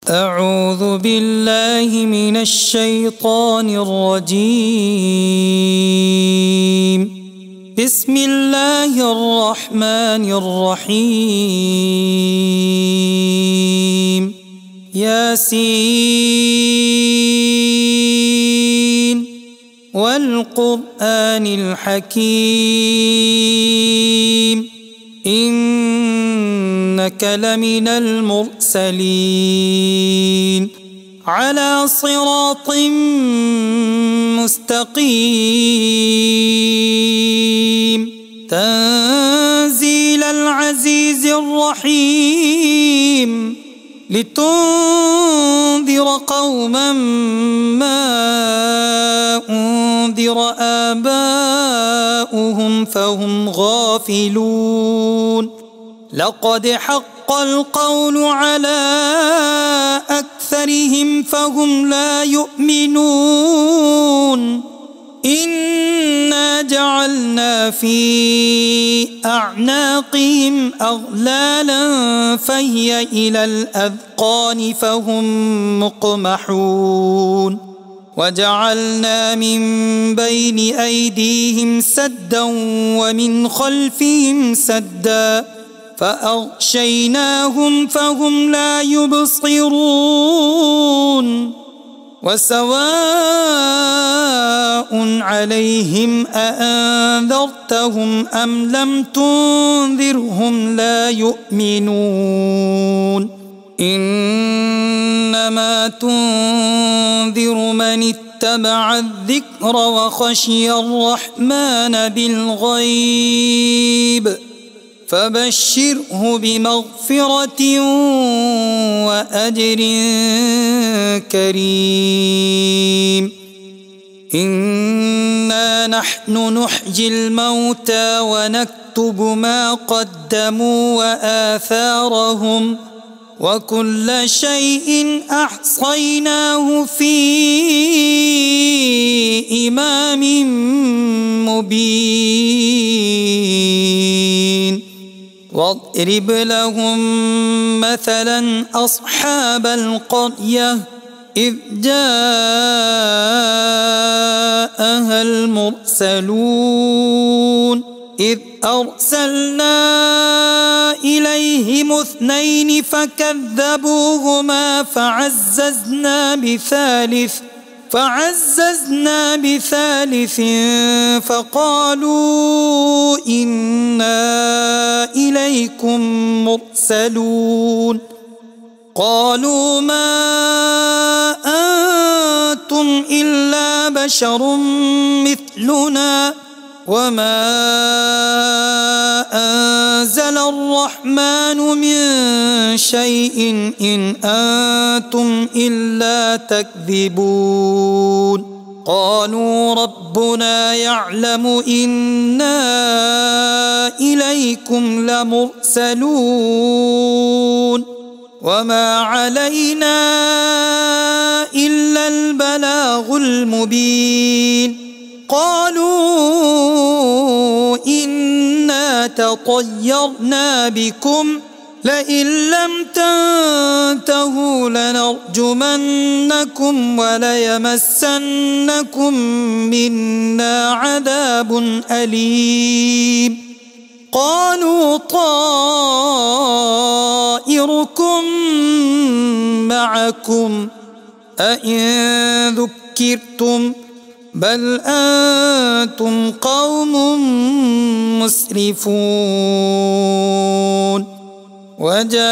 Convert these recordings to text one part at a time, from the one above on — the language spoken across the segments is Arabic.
أعوذ بالله من الشيطان الرجيم. بسم الله الرحمن الرحيم. ياسين والقرآن الحكيم إنك لمن المرسلين على صراط مستقيم تنزيل العزيز الرحيم لتنذر قوما ما أنذر آباؤهم فهم غافلون لقد حق القول على أكثرهم فهم لا يؤمنون إنا جعلنا في أعناقهم أغلالا فهي إلى الأذقان فهم مقمحون وجعلنا من بين أيديهم سدا ومن خلفهم سدا فأغشيناهم فهم لا يبصرون وسواء عليهم أأنذرتهم أم لم تنذرهم لا يؤمنون إنما تنذر من اتبع الذكر وخشي الرحمن بالغيب فبشره بمغفرة وأجر كريم إنا نحن نحيي الموتى ونكتب ما قدموا وآثارهم وكل شيء أحصيناه في إمام مبين واضرب لهم مثلا أصحاب القرية إذ جاءها المرسلون إذ أرسلنا إليهم 2 فكذبوهما فعززنا بثالث فقالوا إنا إليكم مرسلون قالوا ما أنتم إلا بشر مثلنا وما أنزل الرحمن من شيء إن أنتم إلا تكذبون قالوا ربنا يعلم إنا إليكم لمرسلون وما علينا إلا البلاغ المبين قالوا إنا تطيرنا بكم لئن لم تنتهوا لنرجمنكم وليمسنكم منا عذاب أليم قالوا طائركم معكم أئن ذكرتم بل أنتم قوم مسرفون وجاء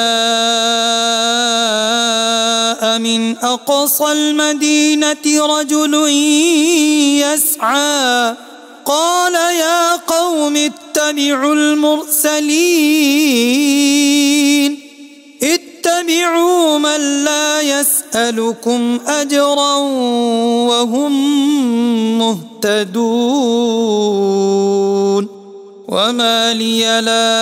من أقصى المدينة رجل يسعى قال يا قوم اتبعوا المرسلين اتبعوا من لا يسألكم أجرا وهم مهتدون وما لي لا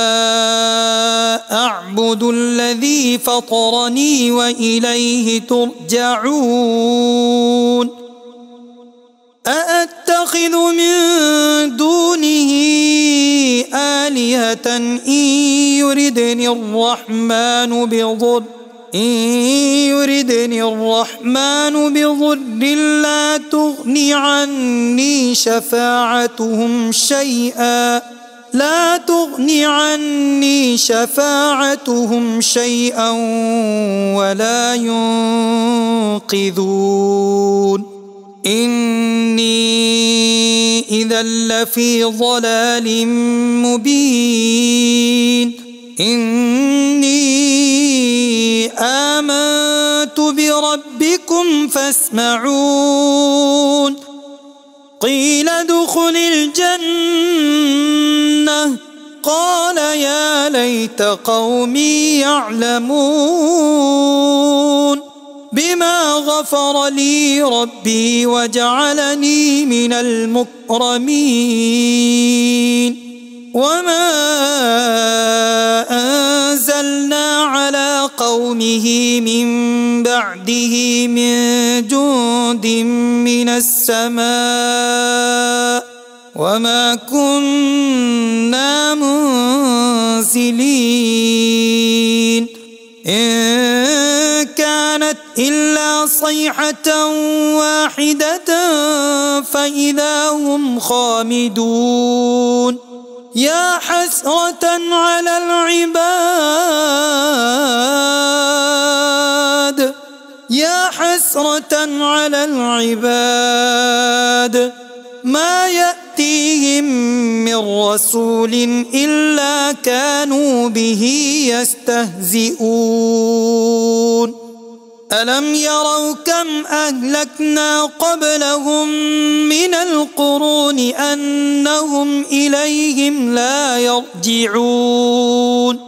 أعبد الذي فطرني وإليه ترجعون أأتخذ من دونه آلهة إن يردني الرحمن بضر إن يردني الرحمن بضر لا تغن عني شفاعتهم شيئا ولا ينقذون إني إذا لفي ضلال مبين إني آمنت بربكم فاسمعون قيل ادخل الجنة قال يا ليت قومي يعلمون بما غفر لي ربي وجعلني من المكرمين وما أنزلنا على قومه من بعده من جند من السماء وما كنا منزلين إن كانت إلا صيحة واحدة فإذا هم خامدون يا حسرة على العباد ما يأتيهم من رسول إلا كانوا به يستهزئون ألم يروا كم أهلكنا قبلهم من القرون أنهم إليهم لا يرجعون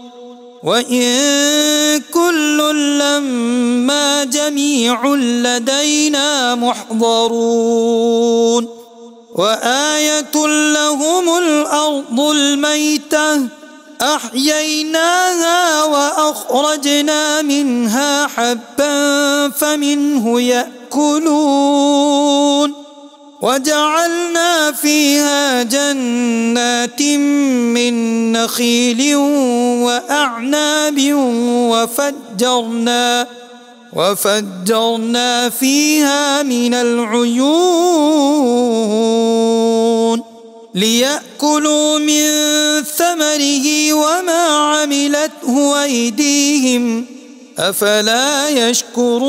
وإن كل لما جميع لدينا محضرون وآية لهم الأرض الميتة أحييناها وأخرجنا منها حبا فمنه يأكلون وجعلنا فيها جنات من نخيل وأعناب وفجرنا فيها من العيون ليأكلوا من ثمره وما عملته أيديهم أفلا يشكرون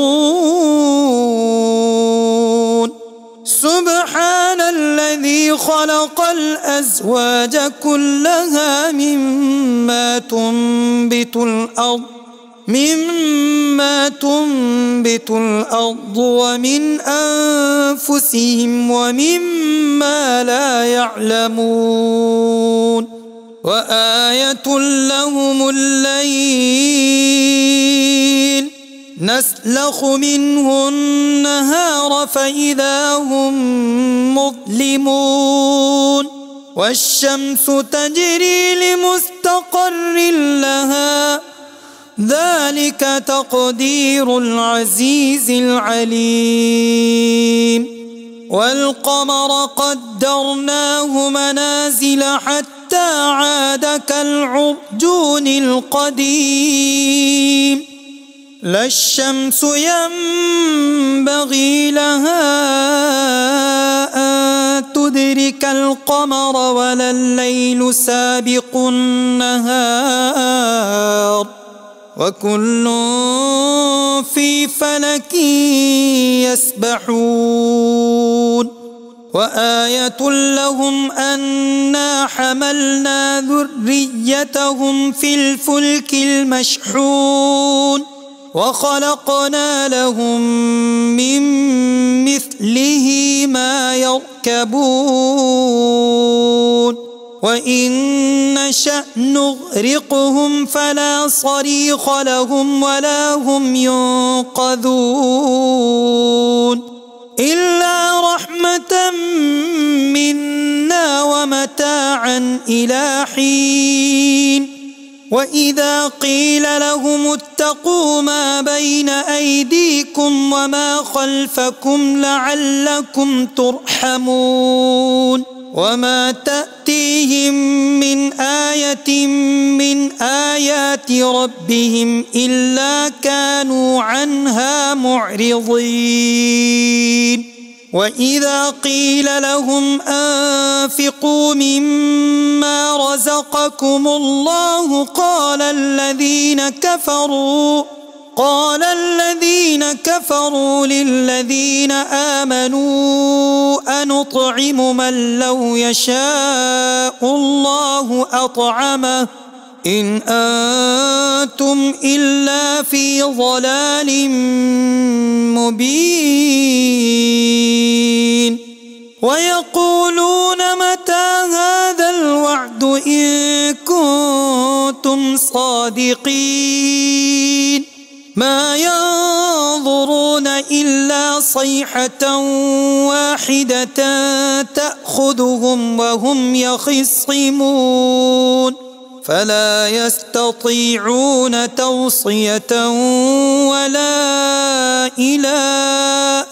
سبحان الذي خلق الأزواج كلها مما تنبت الأرض ومن أنفسهم ومما لا يعلمون وآية لهم الليل نسلخ منه النهار فإذا هم مظلمون والشمس تجري لمستقر لها ذلك تقدير العزيز العليم والقمر قدرناه منازل حتى عاد كالعرجون القديم لا الشمس ينبغي لها أن تدرك القمر ولا الليل سابق النهار وكل في فلك يسبحون وآية لهم أنا حملنا ذريتهم في الفلك المشحون وخلقنا لهم من مثله ما يركبون وإن نشأ نغرقهم فلا صريخ لهم ولا هم ينقذون إلا رحمة منا ومتاعا إلى حين وإذا قيل لهم اتقوا ما بين أيديكم وما خلفكم لعلكم ترحمون وما تأتيهم من آية من آيات ربهم إلا كانوا عنها معرضين وإذا قيل لهم أنفقوا مما رزقكم الله قال الذين كفروا للذين آمنوا أنطعم من لو يشاء الله أطعمه إن أنتم إلا في ضلال مبين ويقولون متى هذا الوعد إن كنتم صادقين ما ينظرون إلا صيحة واحدة تأخذهم وهم يخصمون فلا يستطيعون توصية ولا إلى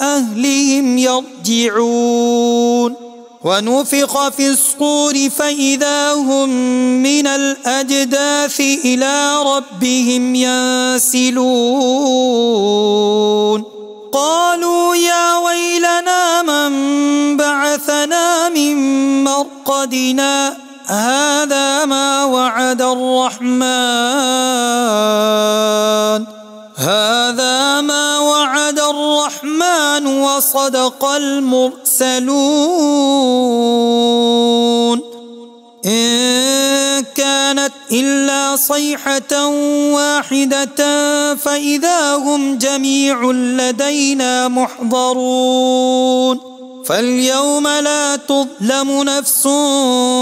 أهلهم يرجعون ونفخ في الصور فإذا هم من الأجداث إلى ربهم ينسلون قالوا يا ويلنا من بعثنا من مرقدنا هذا ما وعد الرحمن وصدق المرسلون إن كانت إلا صيحة واحدة فإذا هم جميع لدينا محضرون فاليوم لا تظلم نفس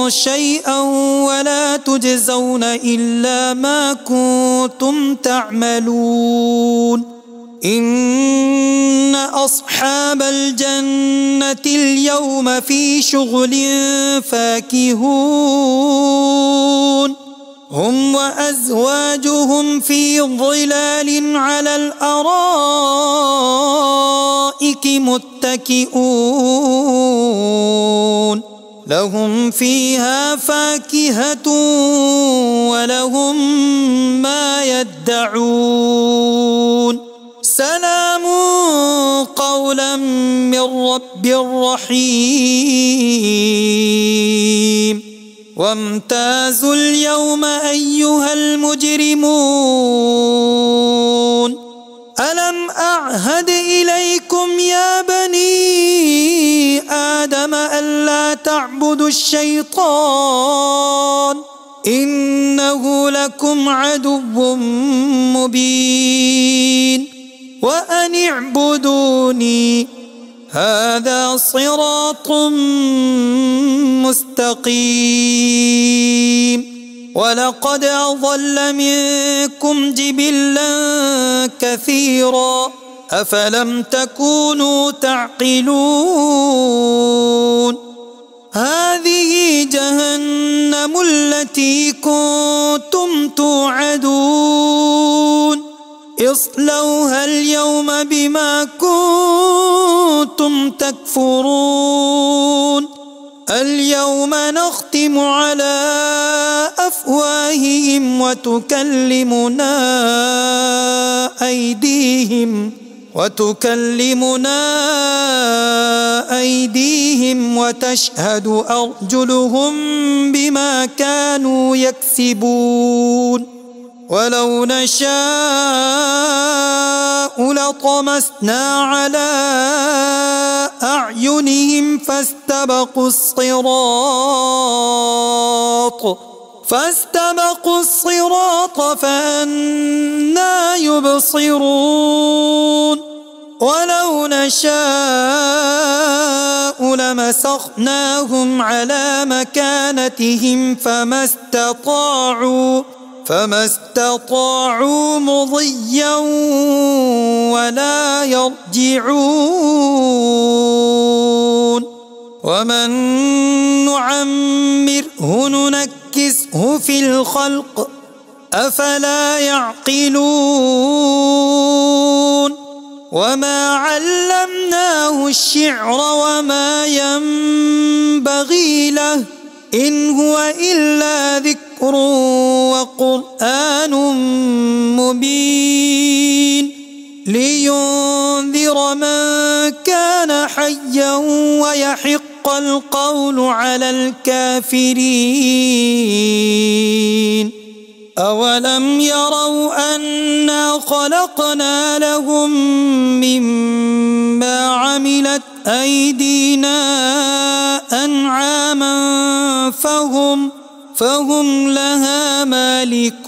شيئا ولا تجزون إلا ما كنتم تعملون إن أصحاب الجنة اليوم في شغل فاكهون هم وأزواجهم في ظلال على الأرائك متكئون لهم فيها فاكهة ولهم ما يدعون سلام قولا من رب رحيم وامتازوا اليوم أيها المجرمون ألم أعهد إليكم يا بني آدم ألا تعبدوا الشيطان إنه لكم عدو مبين وأن اعبدوني هذا صراط مستقيم ولقد أضل منكم جبلا كثيرا أفلم تكونوا تعقلون هذه جهنم التي كنتم توعدون اصلوها اليوم بما كنتم تكفرون اليوم نختم على أفواههم وتكلمنا أيديهم وتشهد أرجلهم بما كانوا يكسبون ولو نشاء لطمسنا على أعينهم فاستبقوا الصراط فأنى يبصرون ولو نشاء لمسخناهم على مكانتهم فما استطاعوا مضيا ولا يرجعون ومن نعمره ننكسه في الخلق أفلا يعقلون وما علمناه الشعر وما ينبغي له إن هو إلا ذكر وقرآن مبين لينذر من كان حيا ويحق القول على الكافرين أولم يروا أنا خلقنا لهم مما عملت أيدينا أنعاما فهم لها مالكون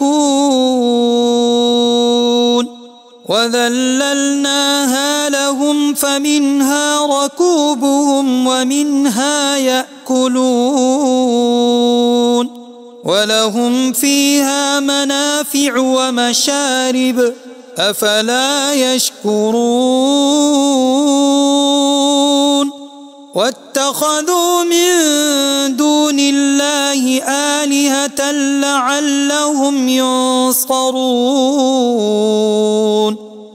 وذللناها لهم فمنها ركوبهم ومنها يأكلون ولهم فيها منافع ومشارب أفلا يشكرون واتخذوا من دون الله آلهة لعلهم ينصرون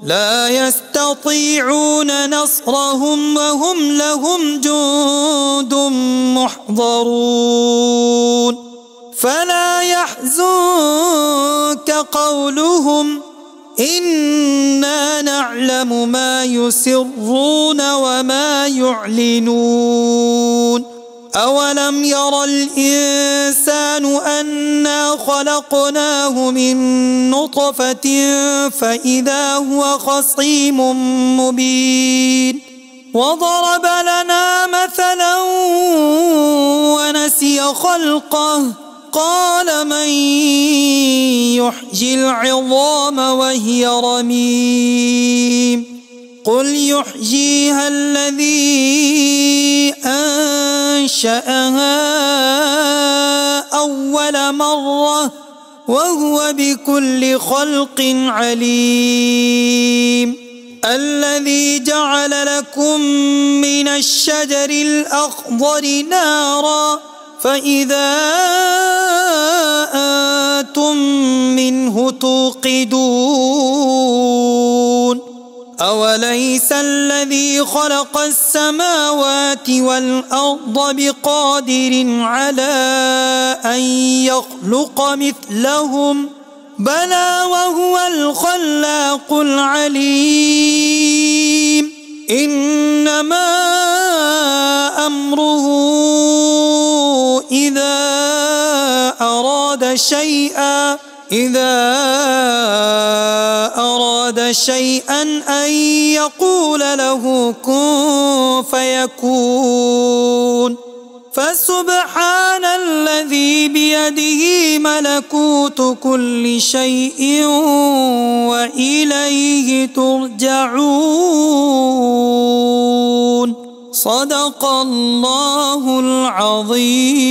لا يستطيعون نصرهم وهم لهم جند محضرون فلا يحزنك قولهم إنا نعلم ما يسرون وما يعلنون أولم ير الإنسان أنا خلقناه من نطفة فإذا هو خصيم مبين وضرب لنا مثلا ونسي خلقه قال من يحيي العظام وهي رميم قل يحييها الذي أنشأها أول مرة وهو بكل خلق عليم الذي جعل لكم من الشجر الأخضر نارا فإذا أنتم منه توقدون أوليس الذي خلق السماوات والأرض بقادر على أن يخلق مثلهم بلى وهو الخلاق العليم إنما أمره إذا أراد شيئا أن يقول له كن فيكون فسبحان الذي بيده ملكوت كل شيء وإليه ترجعون صدق الله العظيم.